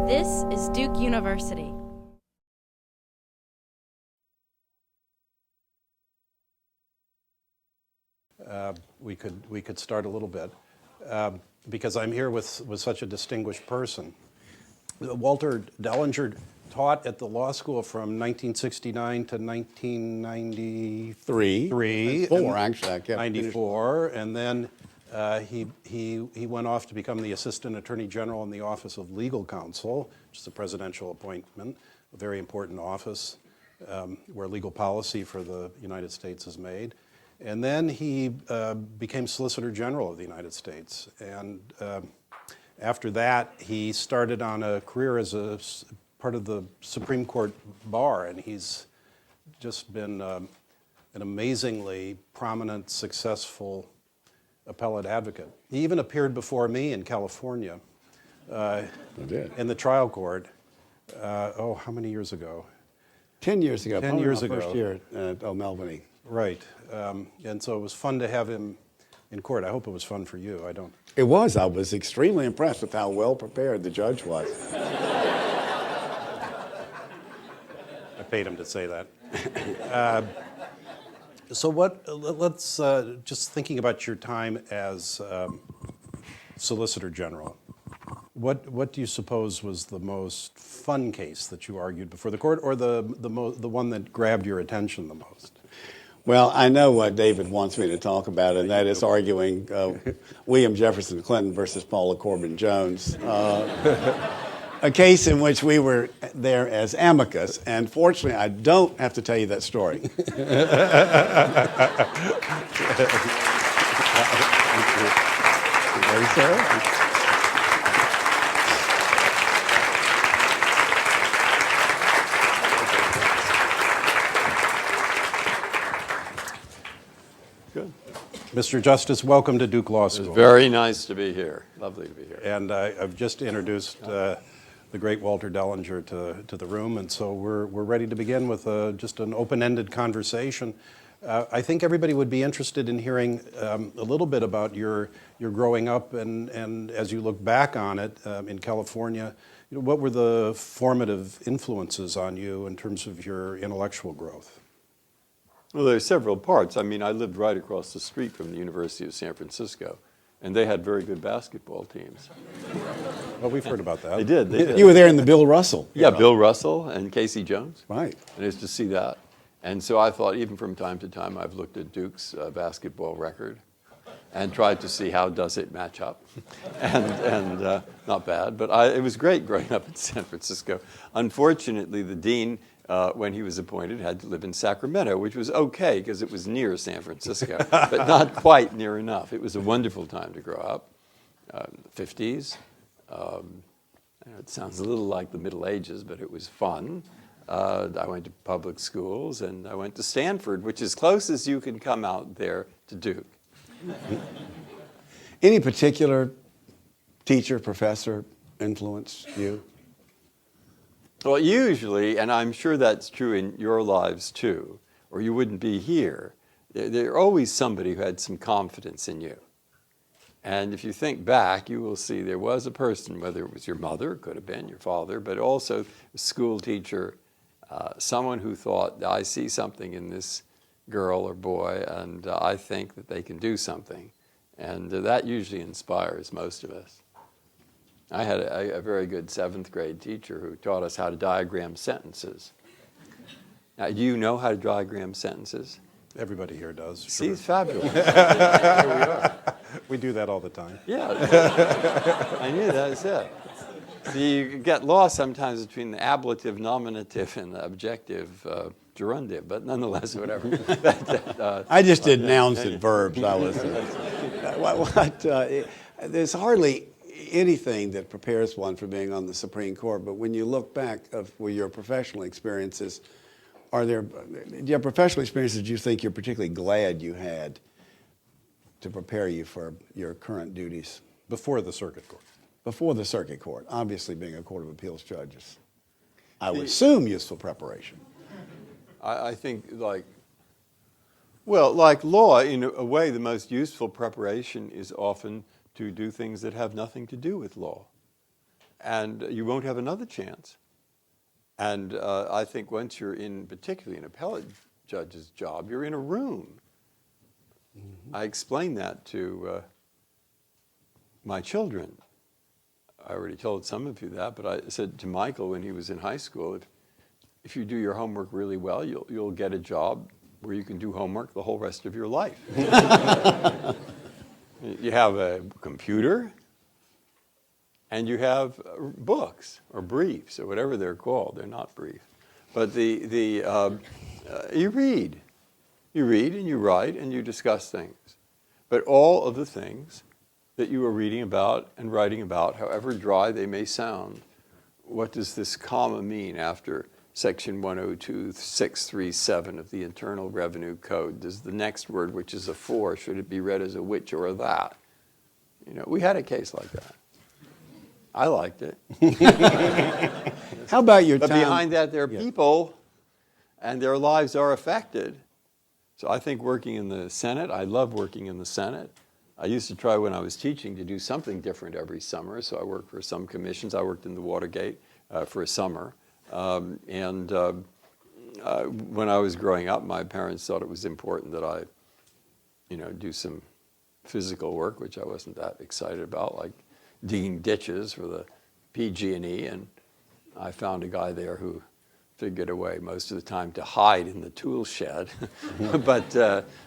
This is Duke University. We could start a little bit because I'm here with such a distinguished person. Walter Dellinger taught at the law school from 1969 to 1993. Four, actually. I kept 94, and then he went off to become the Assistant Attorney General in the Office of Legal Counsel, which is a presidential appointment, a very important office where legal policy for the United States is made. And then he became Solicitor General of the United States. And after that, he started on a career as a part of the Supreme Court bar, and he's just been an amazingly prominent, successful appellate advocate. He even appeared before me in California in the trial court. How many years ago? 10 years ago. 10 years ago. First year at O'Melveny. Right. And so it was fun to have him in court. I hope it was fun for you. I don't. It was. I was extremely impressed with how well prepared the judge was. I paid him to say that. So let's just thinking about your time as Solicitor General. What do you suppose was the most fun case that you argued before the court, or the one that grabbed your attention the most? Well, I know what David wants me to talk about, and that is arguing William Jefferson Clinton versus Paula Corbin Jones, a case in which we were there as amicus. And fortunately, I don't have to tell you that story. Ready, sir? Good. Mr. Justice, welcome to Duke Law School. It's very nice to be here. Lovely to be here. And I've just introduced the great Walter Dellinger to the room, and so we're ready to begin with just an open-ended conversation. I think everybody would be interested in hearing a little bit about your growing up, and as you look back on it in California, what were the formative influences on you in terms of your intellectual growth? Well, there's several parts. I mean, I lived right across the street from the University of San Francisco, and they had very good basketball teams. Well, we've heard about that. They did. You were there in the Bill Russell. Yeah, Bill Russell and Casey Jones. Right. And it's to see that. And so I thought, even from time to time, I've looked at Duke's basketball record and tried to see how does it match up. and not bad, but it was great growing up in San Francisco. Unfortunately, the dean, when he was appointed, had to live in Sacramento, which was okay because it was near San Francisco, but not quite near enough. It was a wonderful time to grow up, the 50s. It sounds a little like the Middle Ages, but it was fun. I went to public schools, and I went to Stanford, which is close as you can come out there to Duke. Any particular teacher, professor influenced you? Well, usually, and I'm sure that's true in your lives too, or you wouldn't be here, there's always somebody who had some confidence in you. And if you think back, you will see there was a person, whether it was your mother, it could have been your father, but also a school teacher, someone who thought, I see something in this girl or boy, and I think that they can do something. And that usually inspires most of us. I had a very good 7th grade teacher who taught us how to diagram sentences. Now, do you know how to diagram sentences? Everybody here does. See, Sure. it's fabulous. Here we are. We do that all the time. Yeah, I knew that was it. So you get lost sometimes between the ablative, nominative, and the objective gerundive, but nonetheless, whatever. I just did nouns and verbs. I was. There's hardly anything that prepares one for being on the Supreme Court, but when you look back with your professional experiences, do you have professional experiences you think you're particularly glad you had to prepare you for your current duties? Before the circuit court. Before the circuit court, obviously being a Court of Appeals judge is, I would assume, useful preparation. I think like law, in a way, the most useful preparation is often to do things that have nothing to do with law. and you won't have another chance. And I think once you're in, particularly an appellate judge's job, you're in a room. I explained that to my children. I already told some of you that, but I said to Michael when he was in high school, if you do your homework really well, you'll get a job where you can do homework the whole rest of your life. You have a computer, and you have books or briefs or whatever they're called. They're not brief, but you read and you write and you discuss things. But all of the things that you are reading about and writing about, however dry they may sound, what does this comma mean after Section 102.637 of the Internal Revenue Code? Does the next word, which is a for, should it be read as a which or a that? We had a case like that. I liked it. How about your But time? behind that, there are people, and their lives are affected. So I think working in the Senate, I love working in the Senate. I used to try when I was teaching to do something different every summer. So I worked for some commissions. I worked in the Watergate for a summer. When I was growing up, my parents thought it was important that I, do some physical work, which I wasn't that excited about, like digging ditches for the PG&E. And I found a guy there who figured a way most of the time to hide in the tool shed,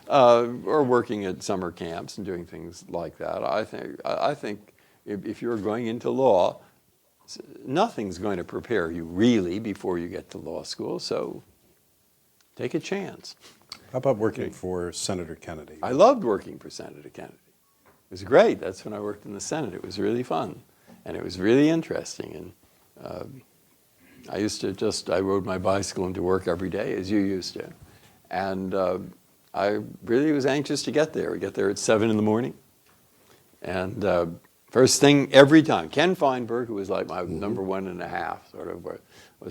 or working at summer camps and doing things like that. I think if you're going into law, nothing's going to prepare you really before you get to law school, so take a chance. How about working for Senator Kennedy? I loved working for Senator Kennedy. It was great. That's when I worked in the Senate. It was really fun, and it was really interesting. And I rode my bicycle into work every day, as you used to. And I really was anxious to get there. We get there at 7 in the morning. And first thing every time, Ken Feinberg, who was like my number 1.5, sort of,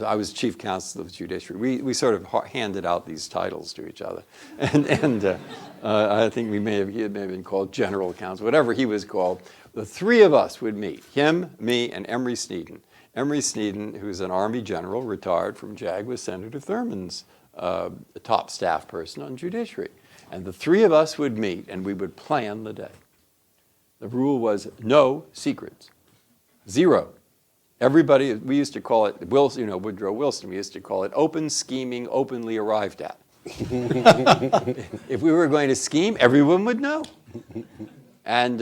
I was chief counsel of the judiciary. We sort of handed out these titles to each other. And I think he may have been called general counsel, whatever he was called. The three of us would meet, him, me, and Emory Sneeden. Emory Sneeden, who's an Army general, retired from JAG, was Senator Thurman's top staff person on judiciary. And the three of us would meet, and we would plan the day. The rule was no secrets, 0. Everybody, we used to call it, Woodrow Wilson, we used to call it open scheming, openly arrived at. If we were going to scheme, everyone would know. And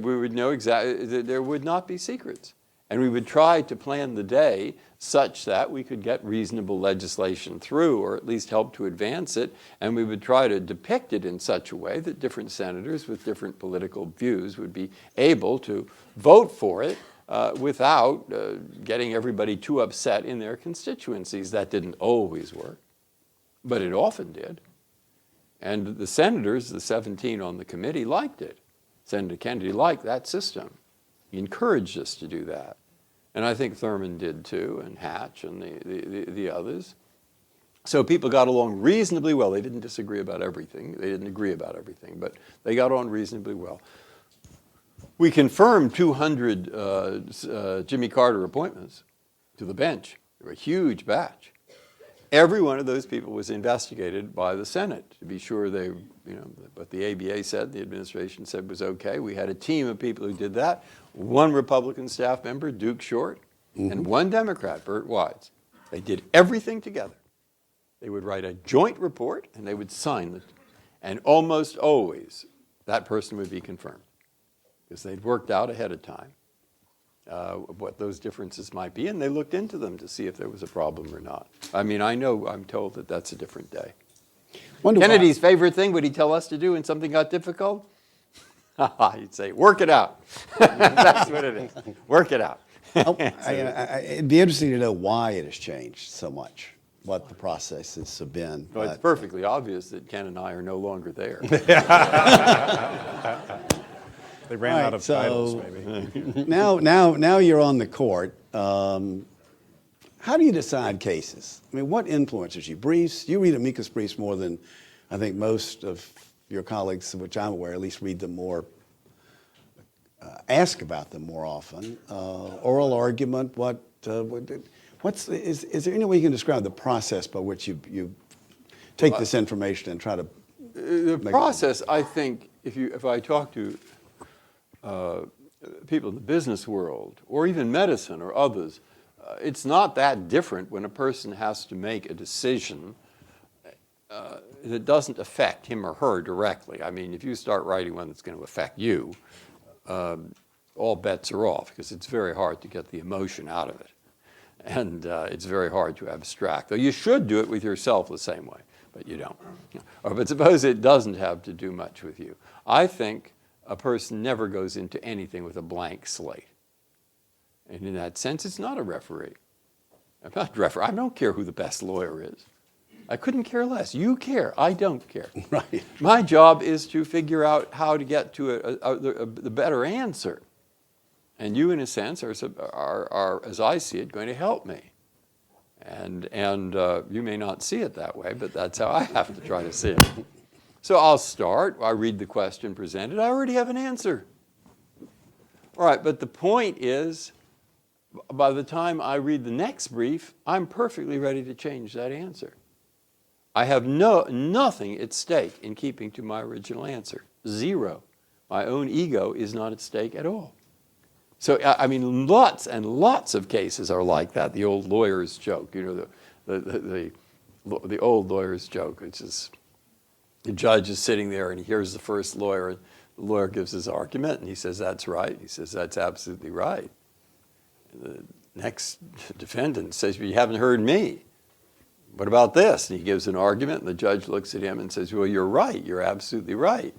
we would know exactly, there would not be secrets. And we would try to plan the day such that we could get reasonable legislation through, or at least help to advance it. And we would try to depict it in such a way that different senators with different political views would be able to vote for it without getting everybody too upset in their constituencies. That didn't always work, but it often did. And the senators, the 17 on the committee, liked it. Senator Kennedy liked that system. He encouraged us to do that. And I think Thurman did too, and Hatch and the others. So people got along reasonably well. They didn't disagree about everything. They didn't agree about everything, but they got on reasonably well. We confirmed 200 Jimmy Carter appointments to the bench. They were a huge batch. Every one of those people was investigated by the Senate to be sure what the ABA said, the administration said was okay. We had a team of people who did that. One Republican staff member, Duke Short, and one Democrat, Burt Wise. They did everything together. They would write a joint report and they would sign it. And almost always that person would be confirmed because they'd worked out ahead of time what those differences might be, and they looked into them to see if there was a problem or not. I mean, I'm told that that's a different day. Kennedy's favorite thing, would he tell us to do when something got difficult? He'd say, work it out. That's what it is. Work it out. It'd be interesting to know why it has changed so much, what the processes have been. Well, it's perfectly obvious that Ken and I are no longer there. They ran out of titles, maybe. Now you're on the court. How do you decide cases? I mean, what influences you? Briefs? You read amicus briefs more than I think most of your colleagues, of which I'm aware, at least read them more ask about them more often. Oral argument, is there any way you can describe the process by which you take this information and try to The process, I think, if I talk to people in the business world, or even medicine or others, it's not that different when a person has to make a decision that doesn't affect him or her directly. I mean, if you start writing one that's going to affect you, all bets are off, because it's very hard to get the emotion out of it. And it's very hard to abstract. Though you should do it with yourself the same way, but you don't. But suppose it doesn't have to do much with you. I think a person never goes into anything with a blank slate. And in that sense, it's not a referee. I'm not a referee. I don't care who the best lawyer is. I couldn't care less. You care. I don't care. Right. My job is to figure out how to get to the better answer. And you, in a sense, are, as I see it, going to help me. And you may not see it that way, but that's how I have to try to see it. So I'll start. I read the question presented. I already have an answer. All right, but the point is, by the time I read the next brief, I'm perfectly ready to change that answer. I have nothing at stake in keeping to my original answer. Zero. My own ego is not at stake at all. So, I mean, lots and lots of cases are like that. The old lawyer's joke, you know, the old lawyer's joke, which is the judge is sitting there and he hears the first lawyer, and the lawyer gives his argument, and he says, "That's right." He says, "That's absolutely right." And the next defendant says, "Well, you haven't heard me. What about this?" And he gives an argument, and the judge looks at him and says, "Well, you're right. You're absolutely right."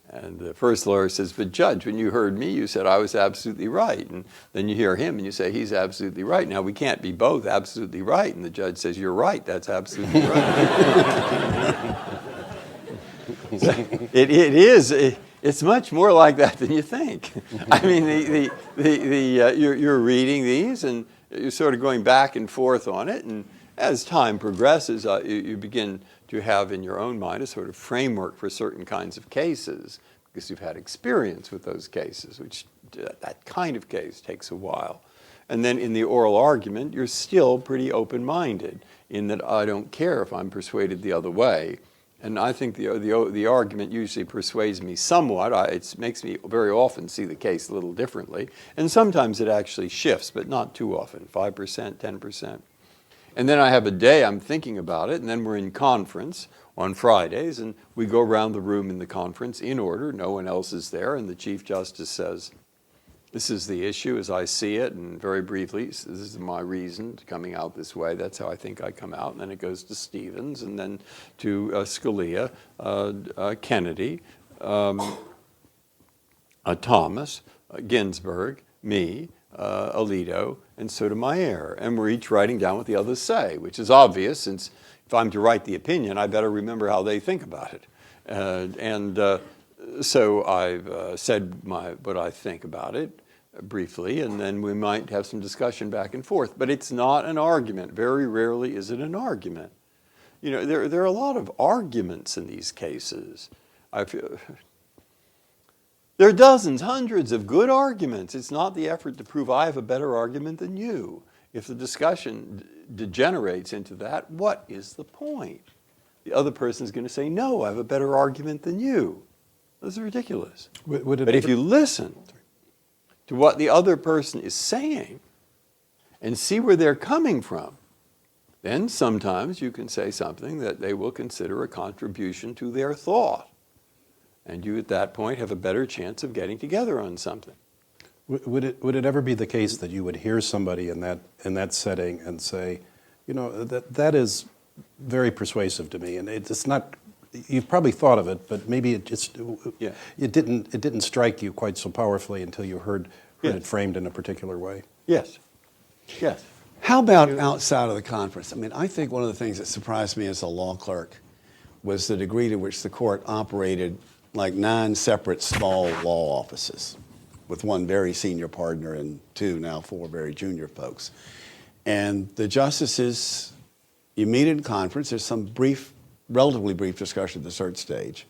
And the first lawyer says, "But Judge, when you heard me, you said I was absolutely right." And then you hear him and you say, "He's absolutely right. Now, we can't be both absolutely right." And the judge says, "You're right. That's absolutely right." It's much more like that than you think. I mean, you're reading these and you're sort of going back and forth on it. And as time progresses, you begin to have in your own mind a sort of framework for certain kinds of cases, because you've had experience with those cases, which that kind of case takes a while. And then in the oral argument, you're still pretty open-minded in that I don't care if I'm persuaded the other way. And I think the argument usually persuades me somewhat. It makes me very often see the case a little differently. And sometimes it actually shifts, but not too often, 5%, 10%. And then I have a day I'm thinking about it, and then we're in conference on Fridays, and we go around the room in the conference in order. No one else is there, and the Chief Justice says, "This is the issue as I see it," and very briefly, "This is my reason for coming out this way. That's how I think I come out." And then it goes to Stevens, and then to Scalia, Kennedy, Thomas, Ginsburg, me, Alito, and Sotomayor. And we're each writing down what the others say, which is obvious, since if I'm to write the opinion, I better remember how they think about it. So I've said what I think about it briefly, and then we might have some discussion back and forth. But it's not an argument. Very rarely is it an argument. You know, there are a lot of arguments in these cases. I feel there are dozens, hundreds of good arguments. It's not the effort to prove I have a better argument than you. If the discussion degenerates into that, what is the point? The other person is going to say, "No, I have a better argument than you." That's ridiculous. But if you listen to what the other person is saying and see where they're coming from, then sometimes you can say something that they will consider a contribution to their thought. And you, at that point, have a better chance of getting together on something. Would it ever be the case that you would hear somebody in that setting and say, you know, that is very persuasive to me, and it's not, you've probably thought of it, but maybe it didn't strike you quite so powerfully until you heard it framed in a particular way? Yes. Yes. How about outside of the conference? I mean, I think one of the things that surprised me as a law clerk was the degree to which the court operated like 9 separate small law offices, with one very senior partner and 2, now 4 very junior folks. And the justices, you meet in conference, there's some relatively brief discussion at the cert stage,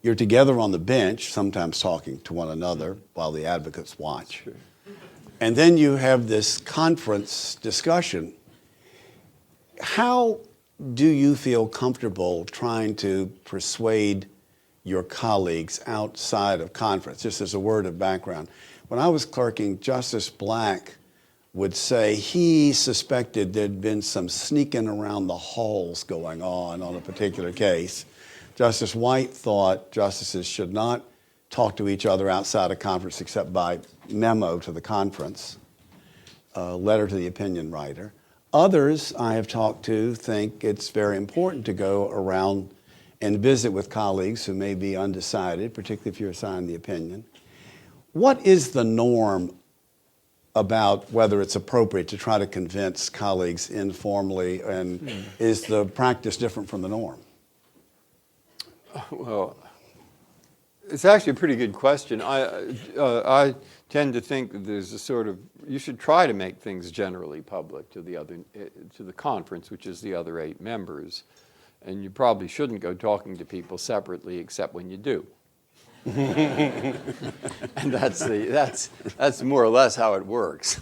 You're together on the bench, sometimes talking to one another while the advocates watch. Sure. And then you have this conference discussion. How do you feel comfortable trying to persuade your colleagues outside of conference? Just as a word of background. When I was clerking, Justice Black would say he suspected there'd been some sneaking around the halls going on a particular case. Justice White thought justices should not talk to each other outside of conference except by memo to the conference, letter to the opinion writer. Others I have talked to think it's very important to go around and visit with colleagues who may be undecided, particularly if you're assigned the opinion. What is the norm about whether it's appropriate to try to convince colleagues informally, and is the practice different from the norm? Well, it's actually a pretty good question. I tend to think that there's a sort of, you should try to make things generally public to the conference, which is the other 8 members, and you probably shouldn't go talking to people separately except when you do. And that's more or less how it works.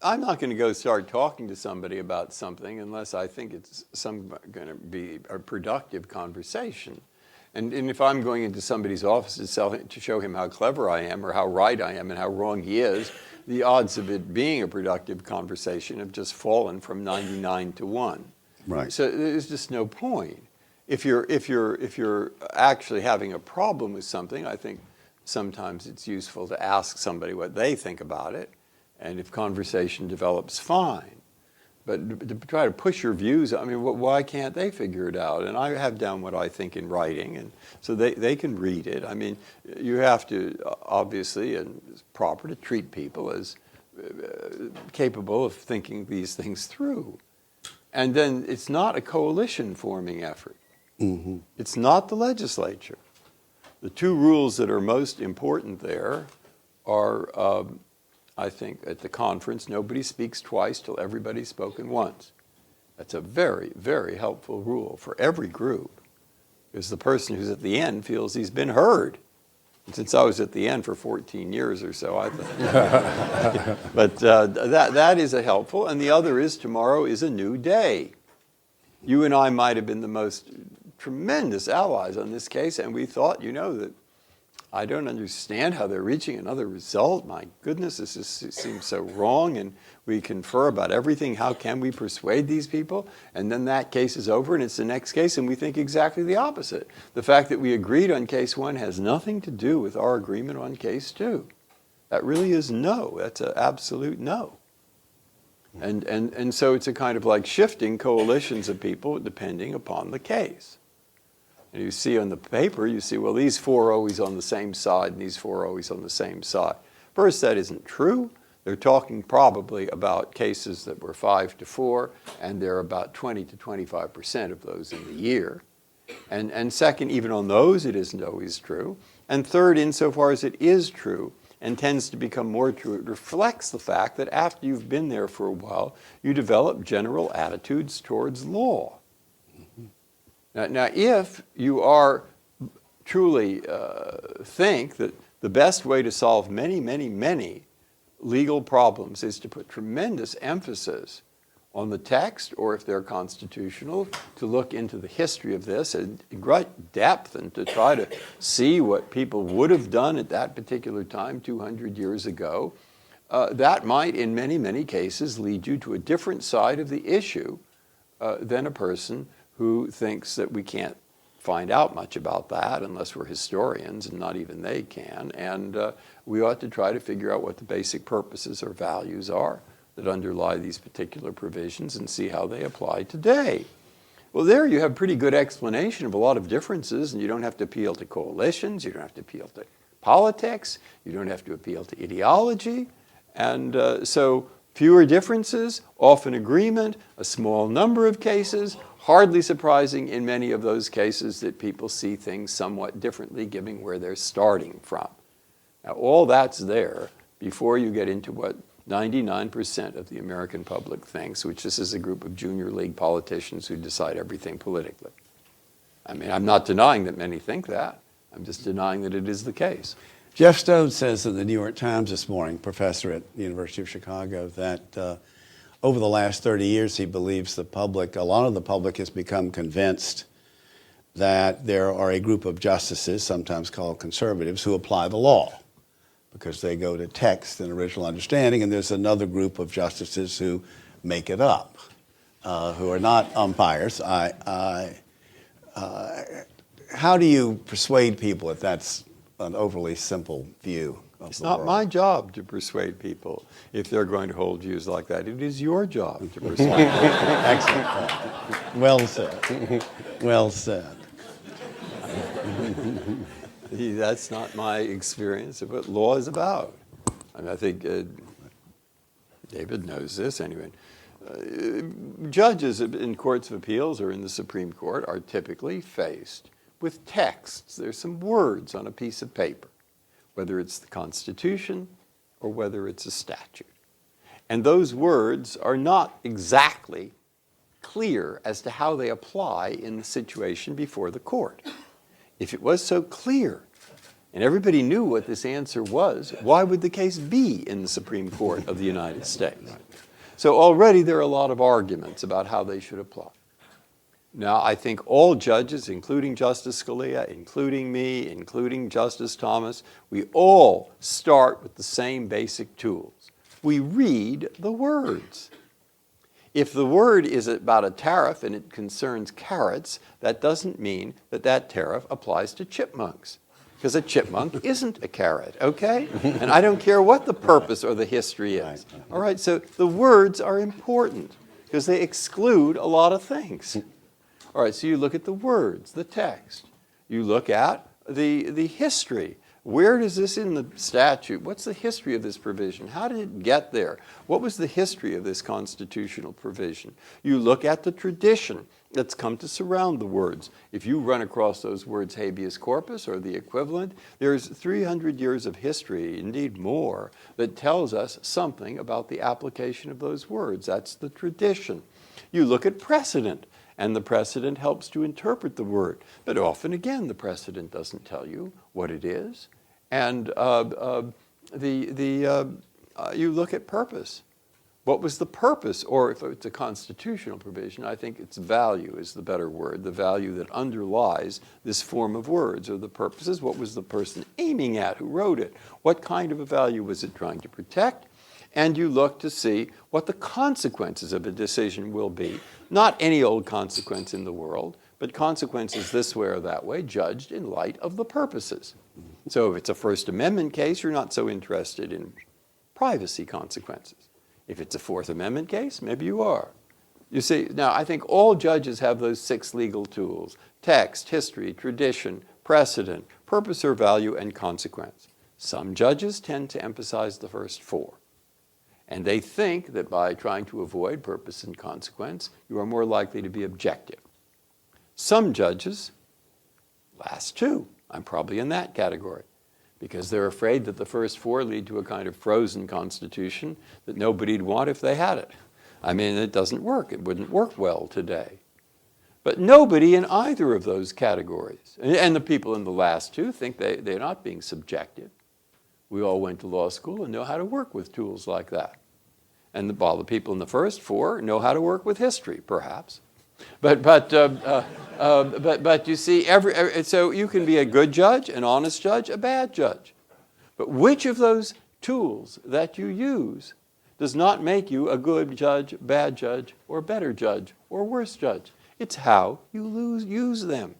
I'm not going to go start talking to somebody about something unless I think it's going to be a productive conversation. And if I'm going into somebody's office to show him how clever I am or how right I am and how wrong he is, the odds of it being a productive conversation have just fallen from 99 to 1. Right. So there's just no point. If you're actually having a problem with something, I think sometimes it's useful to ask somebody what they think about it, and if conversation develops, fine. But to try to push your views, I mean, why can't they figure it out? And I have down what I think in writing, and so they can read it. I mean, you have to, obviously, and it's proper to treat people as capable of thinking these things through. And then it's not a coalition-forming effort. Mm-hmm. It's not the legislature. The 2 rules that are most important there are, I think, at the conference, nobody speaks twice till everybody's spoken once. That's a very, very helpful rule for every group, because the person who's at the end feels he's been heard. And since I was at the end for 14 years or so, I thought. But that is a helpful. And the other is tomorrow is a new day. You and I might have been the most tremendous allies on this case, and we thought, that I don't understand how they're reaching another result. My goodness, this seems so wrong, and we confer about everything. How can we persuade these people? And then that case is over, and it's the next case, and we think exactly the opposite. The fact that we agreed on case 1 has nothing to do with our agreement on case 2. That really is no. That's an absolute no. And so it's a kind of like shifting coalitions of people depending upon the case. And you see on the paper, well, these 4 are always on the same side, and these 4 are always on the same side. First, that isn't true. They're talking probably about cases that were 5-4, and there are about 20 to 25% of those in the year. And second, even on those, it isn't always true. And third, insofar as it is true, and tends to become more true, it reflects the fact that after you've been there for a while, you develop general attitudes towards law. Now, if you are truly think that the best way to solve many, many, many legal problems is to put tremendous emphasis on the text, or if they're constitutional, to look into the history of this in great depth and to try to see what people would have done at that particular time 200 years ago, that might, in many, many cases, lead you to a different side of the issue than a person who thinks that we can't find out much about that unless we're historians, and not even they can. And we ought to try to figure out what the basic purposes or values are that underlie these particular provisions and see how they apply today. Well, there you have pretty good explanation of a lot of differences, and you don't have to appeal to coalitions, you don't have to appeal to politics, you don't have to appeal to ideology. And so fewer differences, often agreement, a small number of cases, hardly surprising in many of those cases that people see things somewhat differently given where they're starting from. Now, all that's there before you get into what 99% of the American public thinks, which this is a group of junior league politicians who decide everything politically. I mean, I'm not denying that many think that. I'm just denying that it is the case. Jeff Stone says in the New York Times this morning, professor at the University of Chicago, that over the last 30 years, he believes a lot of the public has become convinced that there are a group of justices, sometimes called conservatives, who apply the law because they go to text and original understanding, and there's another group of justices who make it up, who are not umpires. How do you persuade people that that's an overly simple view of It's the not world? my job to persuade people if they're going to hold views like that. It is your job to persuade people. Excellent point. Well said. Well said. That's not my experience of what law is about. And I think David knows this anyway. Judges in courts of appeals or in the Supreme Court are typically faced with texts. There's some words on a piece of paper, whether it's the Constitution or whether it's a statute. And those words are not exactly clear as to how they apply in the situation before the court. If it was so clear and everybody knew what this answer was, why would the case be in the Supreme Court of the United States? So already there are a lot of arguments about how they should apply. Now, I think all judges, including Justice Scalia, including me, including Justice Thomas, we all start with the same basic tools. We read the words. If the word is about a tariff and it concerns carrots, that doesn't mean that that tariff applies to chipmunks, because a chipmunk isn't a carrot, okay? And I don't care what the purpose or the history is. All right, so the words are important because they exclude a lot of things. All right, so you look at the words, the text. You look at the history. Where does this in the statute? What's the history of this provision? How did it get there? What was the history of this constitutional provision? You look at the tradition that's come to surround the words. If you run across those words habeas corpus or the equivalent, there's 300 years of history, indeed more, that tells us something about the application of those words. That's the tradition. You look at precedent, and the precedent helps to interpret the word. But often, again, the precedent doesn't tell you what it is. And you look at purpose. What was the purpose? Or if it's a constitutional provision, I think its value is the better word, the value that underlies this form of words, or the purposes. What was the person aiming at who wrote it? What kind of a value was it trying to protect? And you look to see what the consequences of a decision will be. Not any old consequence in the world, but consequences this way or that way, judged in light of the purposes. So if it's a First Amendment case, you're not so interested in privacy consequences. If it's a Fourth Amendment case, maybe you are. You see, now I think all judges have those 6 legal tools: text, history, tradition, precedent, purpose or value, and consequence. Some judges tend to emphasize the first 4. And they think that by trying to avoid purpose and consequence, you are more likely to be objective. Some judges, last 2, I'm probably in that category, because they're afraid that the first 4 lead to a kind of frozen constitution that nobody'd want if they had it. I mean, it doesn't work. It wouldn't work well today. But nobody in either of those categories, and the people in the last 2 think they're not being subjective. We all went to law school and know how to work with tools like that. And the people in the first 4 know how to work with history, perhaps. But you see, so you can be a good judge, an honest judge, a bad judge. But which of those tools that you use does not make you a good judge, bad judge, or better judge, or worse judge? It's how you use them.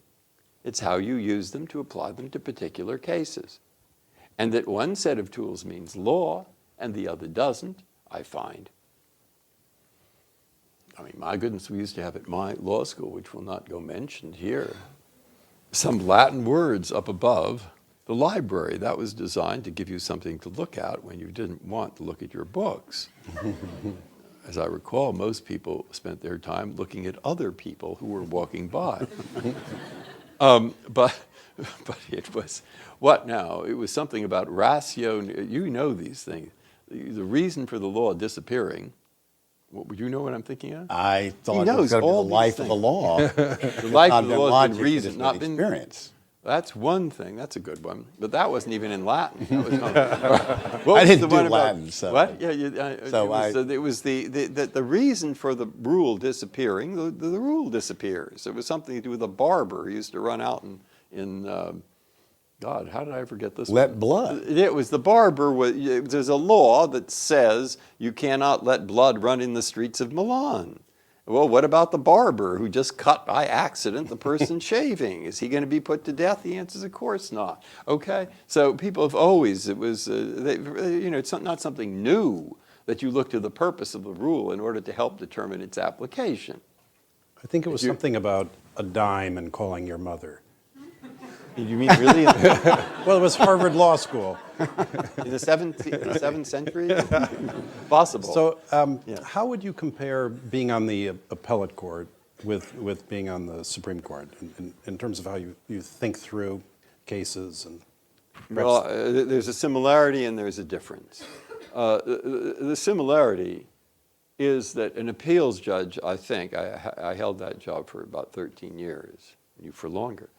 It's how you use them to apply them to particular cases. And that one set of tools means law and the other doesn't, I find. I mean, my goodness, we used to have at my law school, which will not go mentioned here, some Latin words up above the library. That was designed to give you something to look at when you didn't want to look at your books. As I recall, most people spent their time looking at other people who were walking by. But it was, what now? It was something about ratio. You know these things. The reason for the law disappearing What, would you know what I'm thinking of? I thought it knows was going to be the all these life of the things. law. The life Not of the been law has logic, been but reason, it's not been been experience. That's one thing. That's a good one. But that wasn't even in Latin. That was I didn't do one about- Latin, so- What? Yeah, it was the reason for the rule disappearing. The rule disappears. It was something to do with a barber who used to run out in God, how did I forget this? Let one? blood. It was the barber. There's a law that says you cannot let blood run in the streets of Milan. Well, what about the barber who just cut by accident the person shaving? Is he going to be put to death? The answer is, of course not. Okay, so people have always, it's not something new that you look to the purpose of the rule in order to help determine its application. I think it was something about a dime and calling your mother. You mean really Well, it was Harvard Law School. in the 7th century? Possible. So Yeah. how would you compare being on the appellate court with being on the Supreme Court in terms of how you think through cases and perhaps Well, there's a similarity and there's a difference. The similarity is that an appeals judge, I think, I held that job for about 13 years, you for longer.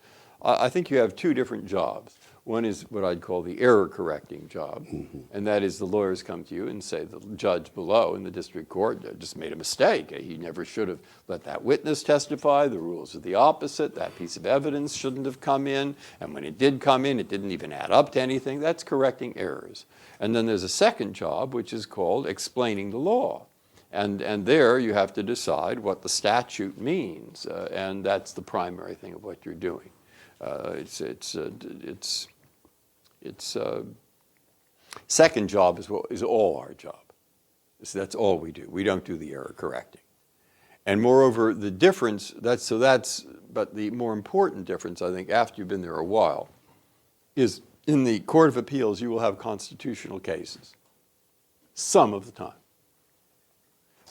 I think you have two different jobs. One is what I'd call the error correcting job, and that is the lawyers come to you and say the judge below in the district court just made a mistake. He never should have let that witness testify. The rules are the opposite. That piece of evidence shouldn't have come in, and when it did come in, it didn't even add up to anything. That's correcting errors. And then there's a second job, which is called explaining the law. And there you have to decide what the statute means, and that's the primary thing of what you're doing. Second job is all our job. So that's all we do. We don't do the error correcting. And moreover, the difference, but the more important difference, I think, after you've been there a while, is in the Court of Appeals, you will have constitutional cases, some of the time.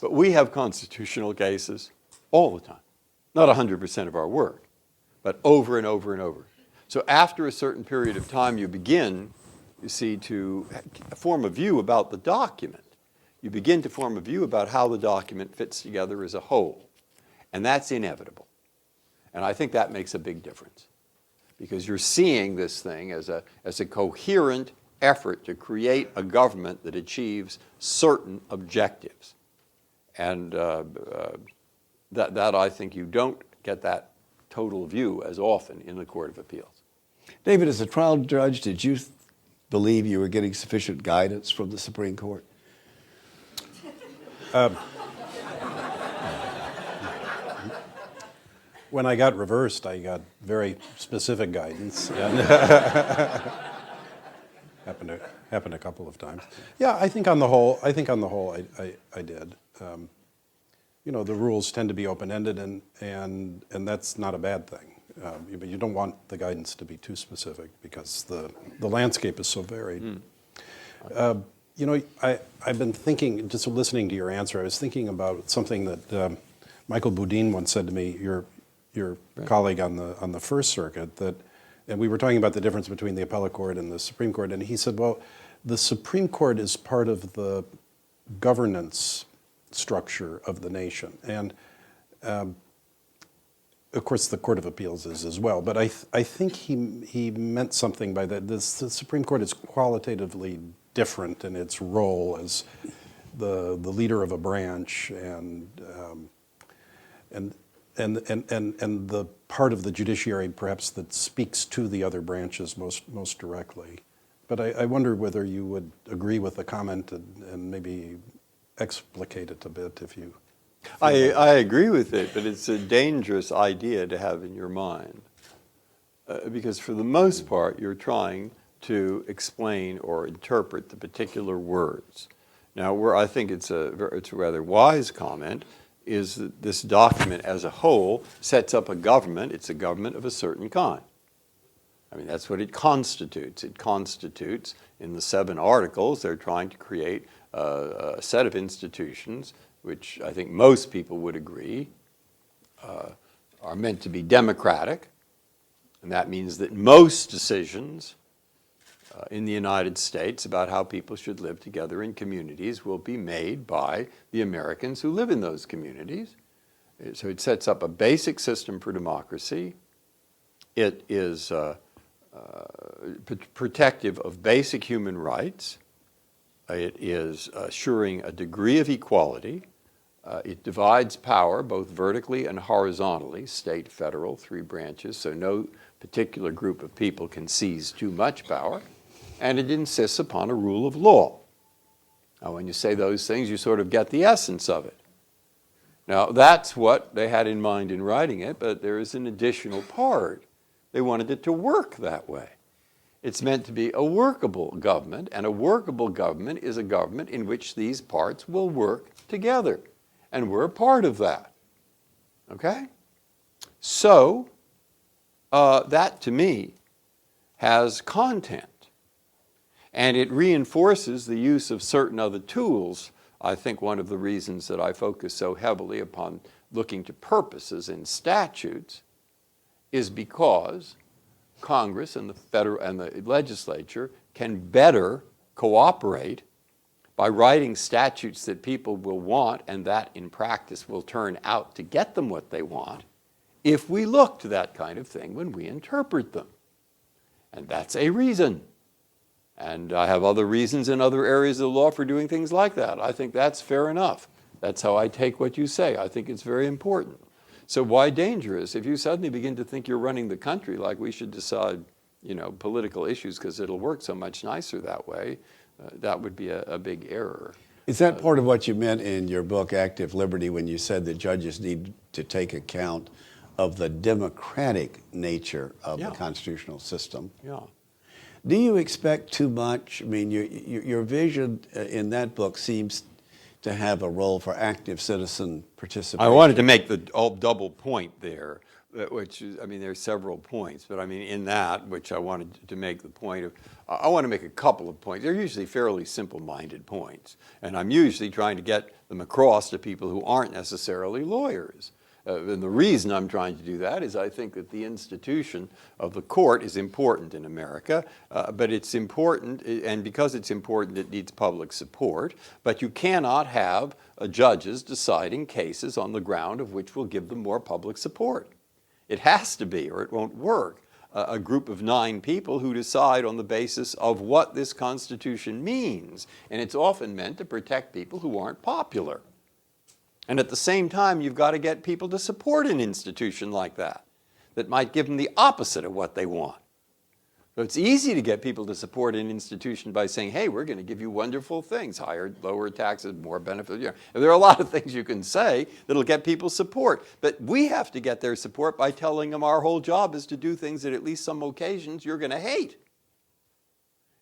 But we have constitutional cases all the time, not 100% of our work, but over and over and over. So after a certain period of time, you begin, you see, to form a view about the document. You begin to form a view about how the document fits together as a whole. And that's inevitable. And I think that makes a big difference, because you're seeing this thing as a coherent effort to create a government that achieves certain objectives. And that I think you don't get that total view as often in the Court of Appeals. David, as a trial judge, did you believe you were getting sufficient guidance from the Supreme Court? when I got reversed, I got very specific guidance. Happened a couple of times. Yeah, I think on the whole, I did. The rules tend to be open-ended, and that's not a bad thing. But you don't want the guidance to be too specific because the landscape is so varied. I've been thinking, just listening to your answer, I was thinking about something that Michael Boudin once said to me, your colleague on the First Circuit, and we were talking about the difference between the appellate court and the Supreme Court, and he said, well, the Supreme Court is part of the governance structure of the nation. And of course, the Court of Appeals is as well. But I think he meant something by that. The Supreme Court is qualitatively different in its role as the leader of a branch and the part of the judiciary perhaps that speaks to the other branches most directly. But I wonder whether you would agree with the comment and maybe explicate it a bit if you... I agree with it, but it's a dangerous idea to have in your mind. Because for the most part, you're trying to explain or interpret the particular words. Now, where I think it's a rather wise comment is that this document as a whole sets up a government. It's a government of a certain kind. I mean, that's what it constitutes. It constitutes, in the 7 articles, they're trying to create a set of institutions which I think most people would agree are meant to be democratic. And that means that most decisions in the United States about how people should live together in communities will be made by the Americans who live in those communities. So it sets up a basic system for democracy. It is protective of basic human rights. It is assuring a degree of equality. It divides power both vertically and horizontally, state, federal, 3 branches, so no particular group of people can seize too much power. And it insists upon a rule of law. Now, when you say those things, you sort of get the essence of it. Now, that's what they had in mind in writing it, but there is an additional part. They wanted it to work that way. It's meant to be a workable government, and a workable government is a government in which these parts will work together. And we're a part of that. Okay? So, that to me has content. And it reinforces the use of certain other tools. I think one of the reasons that I focus so heavily upon looking to purposes in statutes is because Congress and the federal and the legislature can better cooperate by writing statutes that people will want and that in practice will turn out to get them what they want if we look to that kind of thing when we interpret them. And that's a reason. And I have other reasons in other areas of the law for doing things like that. I think that's fair enough. That's how I take what you say. I think it's very important. So why dangerous? If you suddenly begin to think you're running the country like we should decide, political issues because it'll work so much nicer that way, that would be a big error. Is that part of what you meant in your book, Active Liberty, when you said that judges need to take account of the democratic nature of the constitutional system? Yeah. Do you expect too much? I mean, your vision in that book seems to have a role for active citizen participation. I wanted to make the double point there, which is, there are several points, but in that, which I wanted to make the point of, I want to make a couple of points. They're usually fairly simple-minded points, and I'm usually trying to get them across to people who aren't necessarily lawyers. And the reason I'm trying to do that is I think that the institution of the court is important in America, but it's important, and because it's important, it needs public support. But you cannot have judges deciding cases on the ground of which will give them more public support. It has to be, or it won't work. A group of 9 people who decide on the basis of what this Constitution means, and it's often meant to protect people who aren't popular. And at the same time, you've got to get people to support an institution like that might give them the opposite of what they want. So it's easy to get people to support an institution by saying, hey, we're going to give you wonderful things, higher, lower taxes, more benefits. There are a lot of things you can say that'll get people support. But we have to get their support by telling them our whole job is to do things that at least some occasions you're going to hate.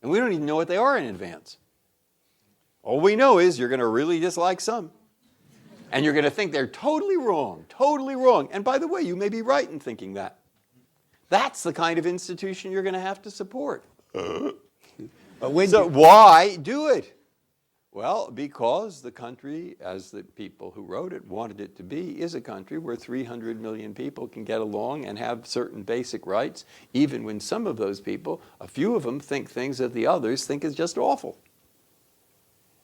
And we don't even know what they are in advance. All we know is you're going to really dislike some. And you're going to think they're totally wrong, totally wrong. And by the way, you may be right in thinking that. That's the kind of institution you're going to have to support. So why do it? Well, because the country, as the people who wrote it wanted it to be, is a country where 300 million people can get along and have certain basic rights, even when some of those people, a few of them, think things that the others think is just awful.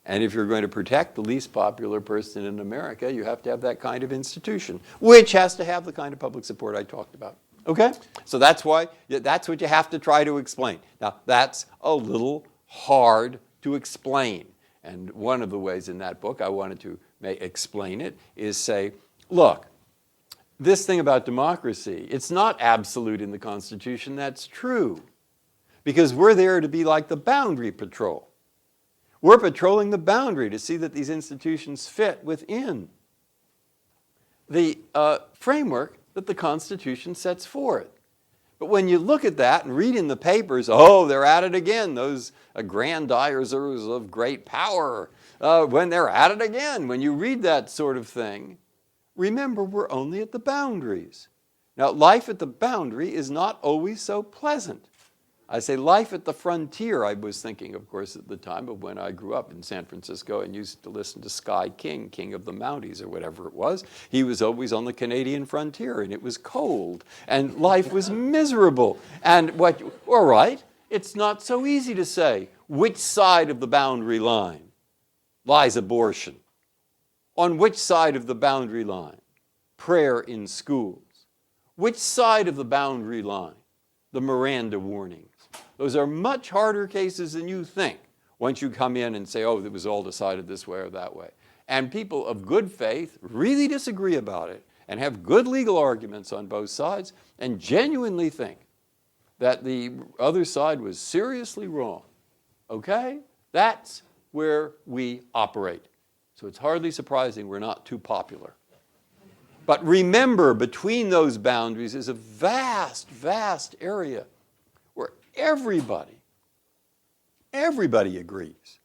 And if you're going to protect the least popular person in America, you have to have that kind of institution, which has to have the kind of public support I talked about. Okay? So that's what you have to try to explain. Now, that's a little hard to explain. And one of the ways in that book I wanted to explain it is say, look, this thing about democracy, it's not absolute in the Constitution. That's true. Because we're there to be like the boundary patrol. We're patrolling the boundary to see that these institutions fit within the framework that the Constitution sets forth. But when you look at that and read in the papers, oh, they're at it again, those aggrandizers of great power, when they're at it again, when you read that sort of thing, remember we're only at the boundaries. Now, life at the boundary is not always so pleasant. I say life at the frontier. I was thinking, of course, at the time of when I grew up in San Francisco and used to listen to Sky King, King of the Mounties or whatever it was. He was always on the Canadian frontier and it was cold and life was miserable. And all right, it's not so easy to say which side of the boundary line lies abortion. On which side of the boundary line? Prayer in schools. Which side of the boundary line? The Miranda warnings. Those are much harder cases than you think once you come in and say, oh, it was all decided this way or that way. And people of good faith really disagree about it and have good legal arguments on both sides and genuinely think that the other side was seriously wrong. Okay? That's where we operate. So it's hardly surprising we're not too popular. But remember, between those boundaries is a vast, vast area where everybody agrees.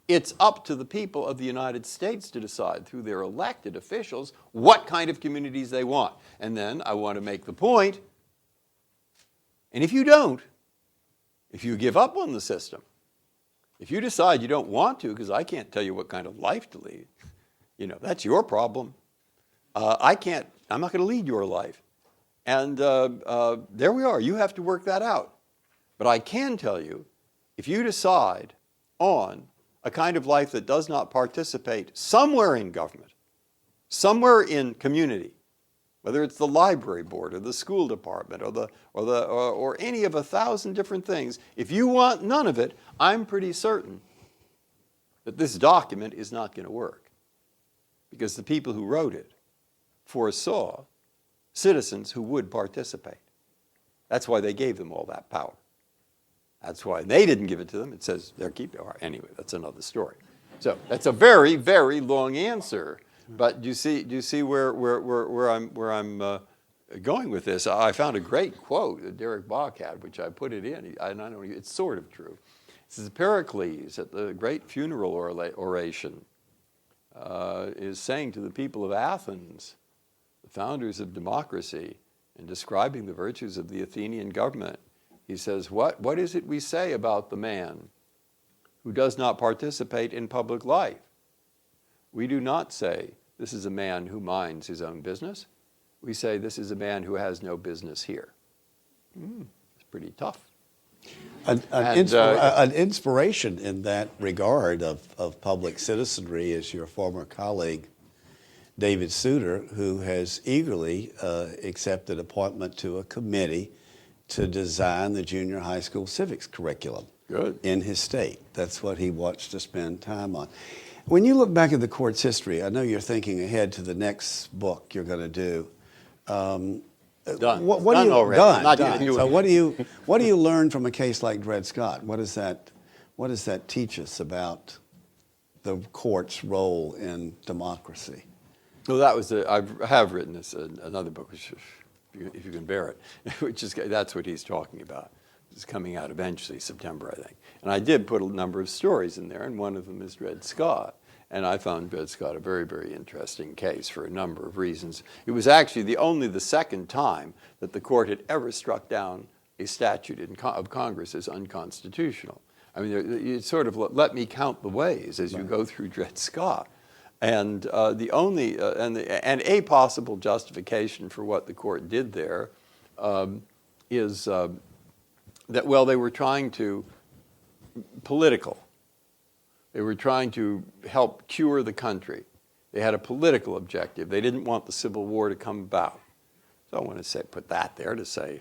It's up to the people of the United States to decide through their elected officials what kind of communities they want. And then I want to make the point, and if you don't, if you give up on the system, if you decide you don't want to, because I can't tell you what kind of life to lead, that's your problem. I'm not going to lead your life. And there we are. You have to work that out. But I can tell you, if you decide on a kind of life that does not participate somewhere in government, somewhere in community, whether it's the library board or the school department or any of 1,000 different things, if you want none of it, I'm pretty certain that this document is not going to work. Because the people who wrote it foresaw citizens who would participate. That's why they gave them all that power. That's why they didn't give it to them. It says they're keeping it. Anyway, that's another story. So that's a very, very long answer. But do you see where I'm going with this? I found a great quote that Derek Bach had, which I put it in. I don't know, it's sort of true. This is Pericles at the great funeral oration is saying to the people of Athens, the founders of democracy, in describing the virtues of the Athenian government, he says, what is it we say about the man who does not participate in public life? We do not say, this is a man who minds his own business. We say, this is a man who has no business here. It's pretty tough. An inspiration in that regard of public citizenry is your former colleague, David Souter, who has eagerly accepted appointment to a committee to design the junior high school civics curriculum in his state. That's what he wants to spend time on. When you look back at the court's history, I know you're thinking ahead to the next book you're going to do. Done. What Done do you, already. Done. Not Done. yet. So what do you learn from a case like Dred Scott? What does that teach us about the court's role in democracy? Well, that was I have written this another book, which, if you can bear it, that's what he's talking about. It's coming out eventually, September, I think. And I did put a number of stories in there, and one of them is Dred Scott. And I found Dred Scott a very, very interesting case for a number of reasons. It was actually only the second time that the court had ever struck down a statute of Congress as unconstitutional. I mean, you sort of let me count the ways as you go through Dred Scott. And the only and a possible justification for what the court did there is that, well, they were trying to political. They were trying to help cure the country. They had a political objective. They didn't want the Civil War to come about. So I want to put that there to say,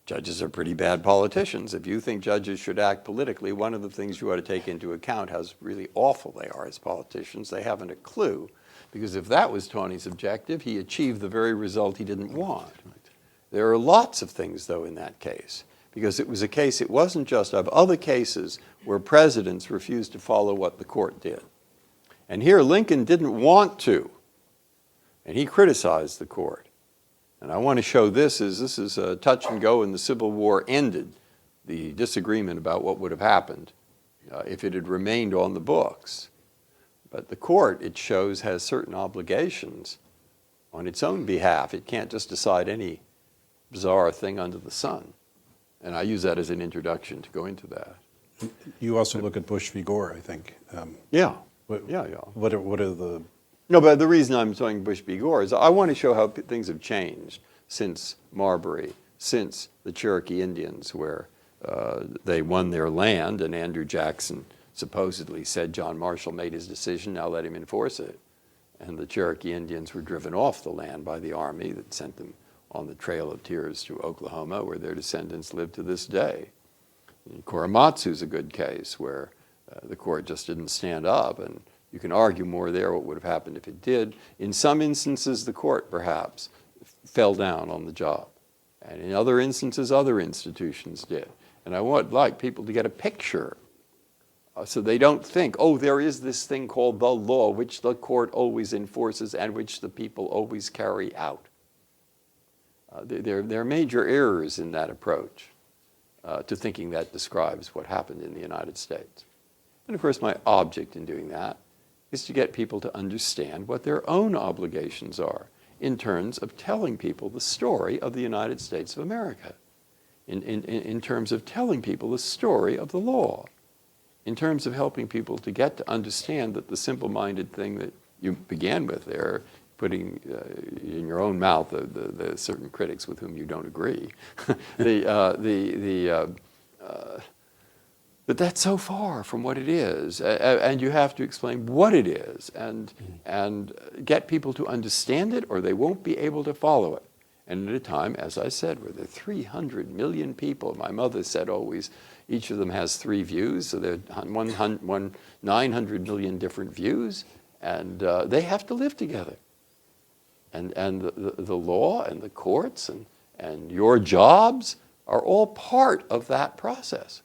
judges are pretty bad politicians. If you think judges should act politically, one of the things you ought to take into account how really awful they are as politicians. They haven't a clue. Because if that was Tawney's objective, he achieved the very result he didn't want. There are lots of things, though, in that case. Because it was a case, it wasn't just of other cases where presidents refused to follow what the court did. And here Lincoln didn't want to. And he criticized the court. And I want to show this is a touch and go, and the Civil War ended the disagreement about what would have happened if it had remained on the books. But the court, it shows, has certain obligations on its own behalf. It can't just decide any bizarre thing under the sun. And I use that as an introduction to go into that. You also look at Bush v. Gore, I think. Yeah. What are the... No, but the reason I'm saying Bush v. Gore is I want to show how things have changed since Marbury, since the Cherokee Indians, where they won their land, and Andrew Jackson supposedly said John Marshall made his decision, now let him enforce it. And the Cherokee Indians were driven off the land by the army that sent them on the Trail of Tears to Oklahoma, where their descendants live to this day. And Korematsu is a good case where the court just didn't stand up, and you can argue more there what would have happened if it did. In some instances, the court perhaps fell down on the job. And in other instances, other institutions did. And I would like people to get a picture so they don't think, oh, there is this thing called the law, which the court always enforces and which the people always carry out. There are major errors in that approach to thinking that describes what happened in the United States. And of course, my object in doing that is to get people to understand what their own obligations are in terms of telling people the story of the United States of America, in terms of telling people the story of the law, in terms of helping people to get to understand that the simple-minded thing that you began with there, putting in your own mouth the certain critics with whom you don't agree, but that's so far from what it is, and you have to explain what it is, and get people to understand it, or they won't be able to follow it. And at a time, as I said, where there are 300 million people, my mother said always, each of them has 3 views, so there are 900 million different views, and they have to live together. And the law and the courts and your jobs are all part of that process.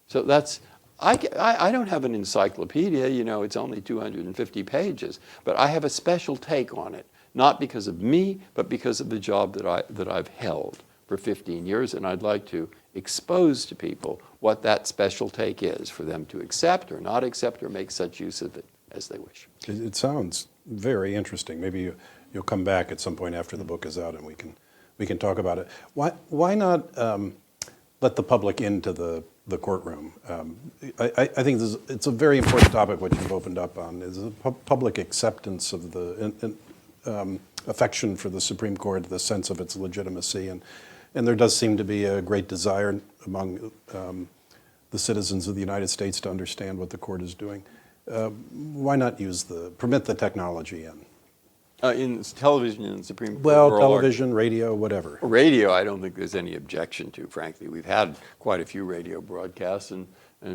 So that's, I don't have an encyclopedia, you know, it's only 250 pages, but I have a special take on it, not because of me, but because of the job that I've held for 15 years, and I'd like to expose to people what that special take is for them to accept or not accept or make such use of it as they wish. It sounds very interesting. Maybe you'll come back at some point after the book is out and we can talk about it. Why not let the public into the courtroom? I think it's a very important topic what you've opened up on, is the public acceptance of the affection for the Supreme Court, the sense of its legitimacy, and there does seem to be a great desire among the citizens of the United States to understand what the court is doing. Why not permit the technology in? In television and Supreme Court. Well, television, radio, whatever. Radio, I don't think there's any objection to, frankly. We've had quite a few radio broadcasts, and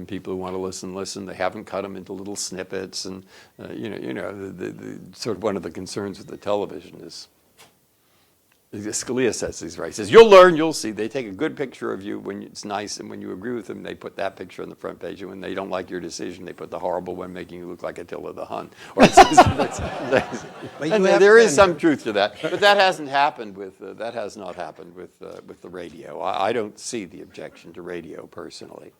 people who want to listen. They haven't cut them into little snippets, and the sort of one of the concerns with the television is, Scalia says he's right. He says, you'll learn, you'll see. They take a good picture of you when it's nice, and when you agree with them, they put that picture on the front page. And when they don't like your decision, they put the horrible one making you look like Attila the Hun. And there is some truth to that, but that hasn't happened with that has not happened with the radio. I don't see the objection to radio personally,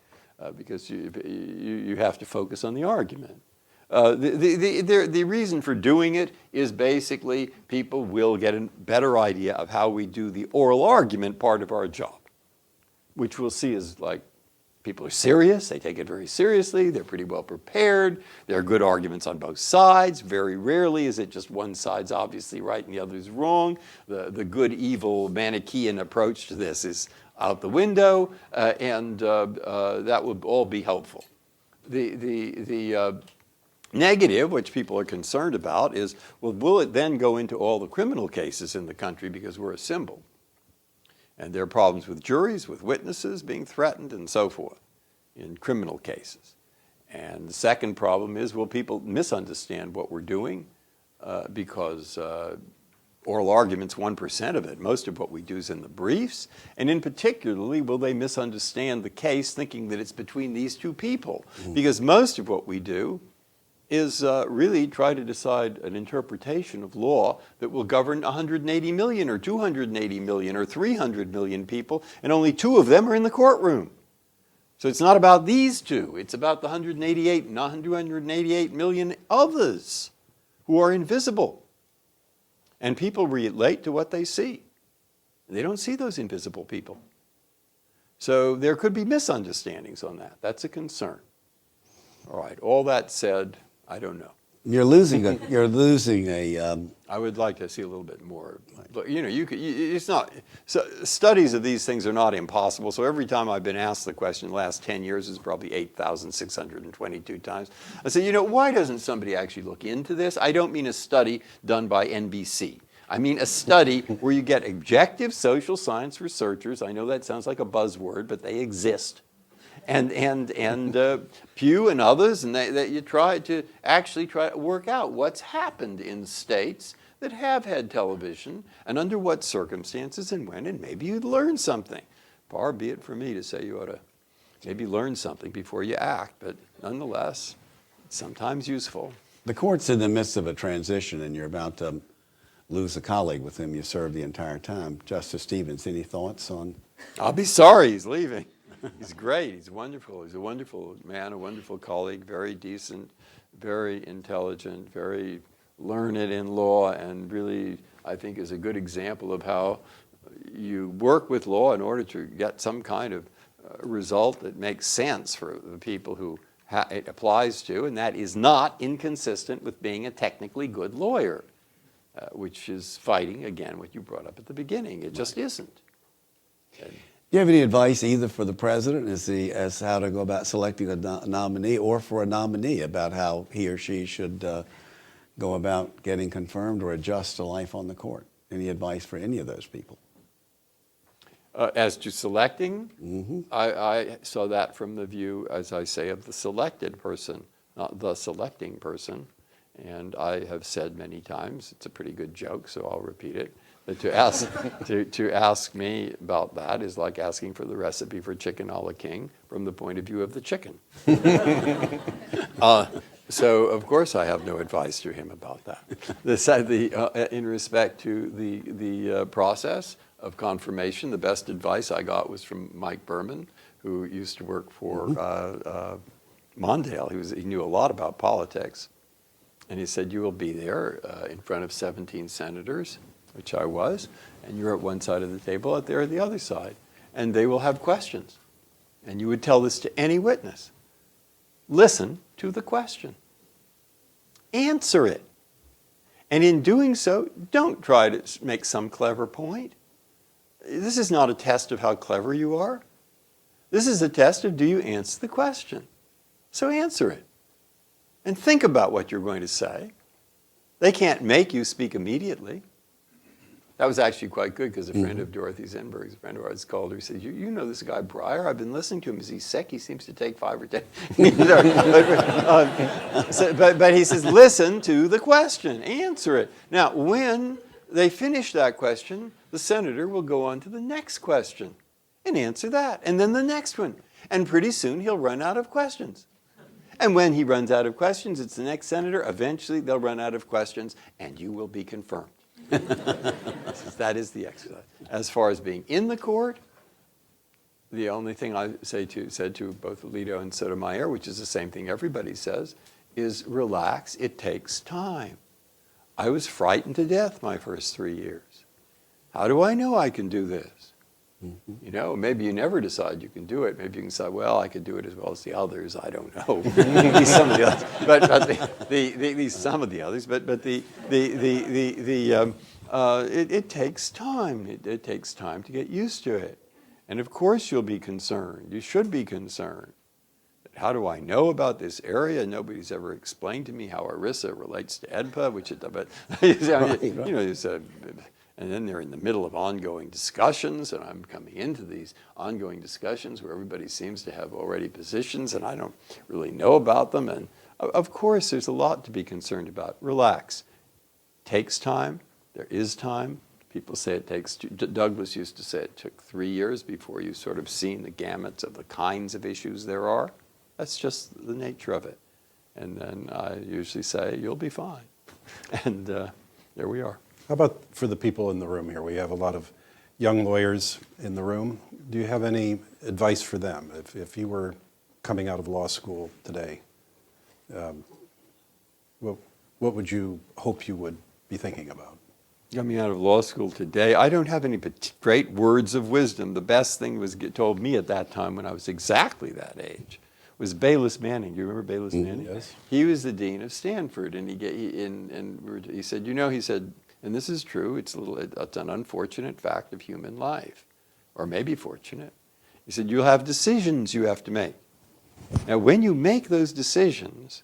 because you have to focus on the argument. The reason for doing it is basically people will get a better idea of how we do the oral argument part of our job, which we'll see is like people are serious, they take it very seriously, they're pretty well prepared, there are good arguments on both sides. Very rarely is it just one side's obviously right and the other's wrong. The good, evil, Manichaean approach to this is out the window, and that would all be helpful. The negative, which people are concerned about, is, well, will it then go into all the criminal cases in the country because we're a symbol? And there are problems with juries, with witnesses being threatened, and so forth in criminal cases. And the second problem is, will people misunderstand what we're doing? Because oral argument's 1% of it. Most of what we do is in the briefs. And in particularly, will they misunderstand the case thinking that it's between these two people? Because most of what we do is really try to decide an interpretation of law that will govern 180 million or 280 million or 300 million people, and only 2 of them are in the courtroom. So it's not about these 2. It's about the 288 million others who are invisible. And people relate to what they see. They don't see those invisible people. So there could be misunderstandings on that. That's a concern. All right, all that said, I don't know. You're losing a I would like to see a little bit more. But, you know, it's not, so studies of these things are not impossible. So every time I've been asked the question, the last 10 years is probably 8,622 times. I say, you know, why doesn't somebody actually look into this? I don't mean a study done by NBC. I mean a study where you get objective social science researchers. I know that sounds like a buzzword, but they exist. And Pew and others, and that you try to work out what's happened in states that have had television, and under what circumstances and when, and maybe you'd learn something. Far be it for me to say you ought to maybe learn something before you act, but nonetheless, it's sometimes useful. The court's in the midst of a transition, and you're about to lose a colleague with whom you served the entire time. Justice Stevens, any thoughts on? I'll be sorry he's leaving. He's great. He's wonderful. He's a wonderful man, a wonderful colleague, very decent, very intelligent, very learned in law, and really, I think, is a good example of how you work with law in order to get some kind of result that makes sense for the people who it applies to, and that is not inconsistent with being a technically good lawyer, which is fighting, again, what you brought up at the beginning. It just isn't. Do you have any advice either for the president as how to go about selecting a nominee, or for a nominee about how he or she should go about getting confirmed or adjust to life on the court? Any advice for any of those people? As to selecting, Mm-hmm. I saw that from the view, as I say, of the selected person, not the selecting person. And I have said many times, it's a pretty good joke, so I'll repeat it, that to ask me about that is like asking for the recipe for chicken a la king from the point of view of the chicken. So, of course, I have no advice to him about that. In respect to the process of confirmation, the best advice I got was from Mike Berman, who used to work for Mondale. He knew a lot about politics. And he said, you will be there in front of 17 senators, which I was, and you're at one side of the table, they're at the other side. And they will have questions. And you would tell this to any witness. Listen to the question. Answer it. And in doing so, don't try to make some clever point. This is not a test of how clever you are. This is a test of, do you answer the question? So answer it. And think about what you're going to say. They can't make you speak immediately. That was actually quite good, because a friend of Dorothy Zenberg's, a friend of ours, called her. He said, you know this guy Breyer? I've been listening to him. Is he sick? He seems to take 5 or 10. But he says, listen to the question. Answer it. Now, when they finish that question, the senator will go on to the next question and answer that. And then the next one. And pretty soon he'll run out of questions. And when he runs out of questions, it's the next senator. Eventually, they'll run out of questions, and you will be confirmed. That is the exercise. As far as being in the court, the only thing I said to both Alito and Sotomayor, which is the same thing everybody says, is relax. It takes time. I was frightened to death my first 3 years. How do I know I can do this? You know, maybe you never decide you can do it. Maybe you can say, well, I could do it as well as the others. I don't know. Some of the others. But some of the others. But it takes time. It takes time to get used to it. And of course you'll be concerned. You should be concerned. How do I know about this area? Nobody's ever explained to me how ERISA relates to EDPA, which it does. But you know, you said. And then they're in the middle of ongoing discussions, and I'm coming into these ongoing discussions where everybody seems to have already positions, and I don't really know about them. And of course, there's a lot to be concerned about. Relax. Takes time. There is time. People say it takes, Douglas used to say it took 3 years before you sort of seen the gamuts of the kinds of issues there are. That's just the nature of it. And then I usually say, you'll be fine. And there we are. How about for the people in the room here? We have a lot of young lawyers in the room. Do you have any advice for them? If you were coming out of law school today, what would you hope you would be thinking about? Coming out of law school today, I don't have any great words of wisdom. The best thing was told me at that time when I was exactly that age was Bayless Manning. Do you remember Bayless Manning? Yes. He was the dean of Stanford, and he said, and this is true. It's an unfortunate fact of human life, or maybe fortunate. He said, you'll have decisions you have to make. Now, when you make those decisions,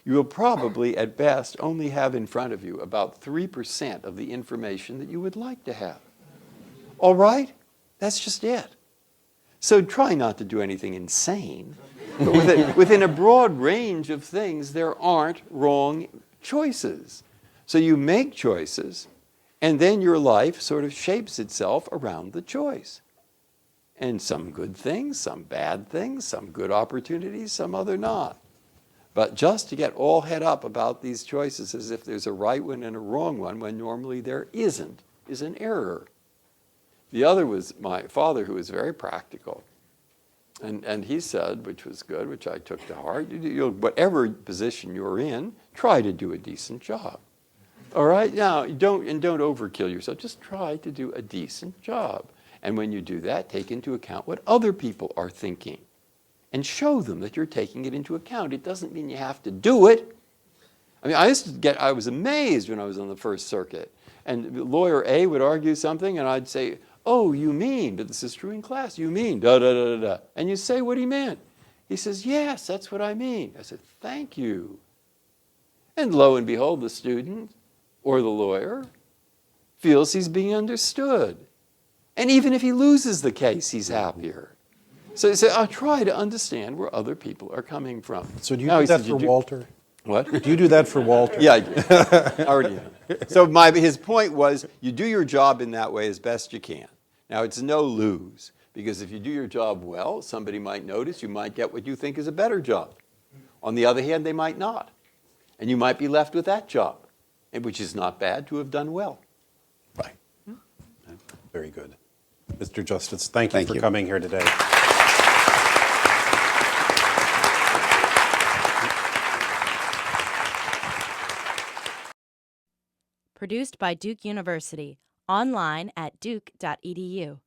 you will probably, at best, only have in front of you about 3% of the information that you would like to have. All right? That's just it. So try not to do anything insane. But within a broad range of things, there aren't wrong choices. So you make choices, and then your life sort of shapes itself around the choice. And some good things, some bad things, some good opportunities, some other not. But just to get all head up about these choices as if there's a right one and a wrong one, when normally there isn't, is an error. The other was my father, who was very practical. And he said, which was good, which I took to heart, whatever position you're in, try to do a decent job. All right? Now, don't overkill yourself. Just try to do a decent job. And when you do that, take into account what other people are thinking. And show them that you're taking it into account. It doesn't mean you have to do it. I mean, I was amazed when I was on the First Circuit. And lawyer A would argue something, and I'd say, oh, you mean, but this is true in class, you mean, da-da-da-da-da. And you say what he meant. He says, yes, that's what I mean. I said, thank you. And lo and behold, the student or the lawyer feels he's being understood. And even if he loses the case, he's happier. So I'll try to understand where other people are coming from. So do you do that for Walter? What? Do you do that for Walter? Yeah, I do. I already know. So his point was, you do your job in that way as best you can. Now, it's no lose, because if you do your job well, somebody might notice, you might get what you think is a better job. On the other hand, they might not. And you might be left with that job, which is not bad to have done well. Right. Very good. Mr. Justice, thank you for coming here today. Produced by Duke University. Online at duke.edu.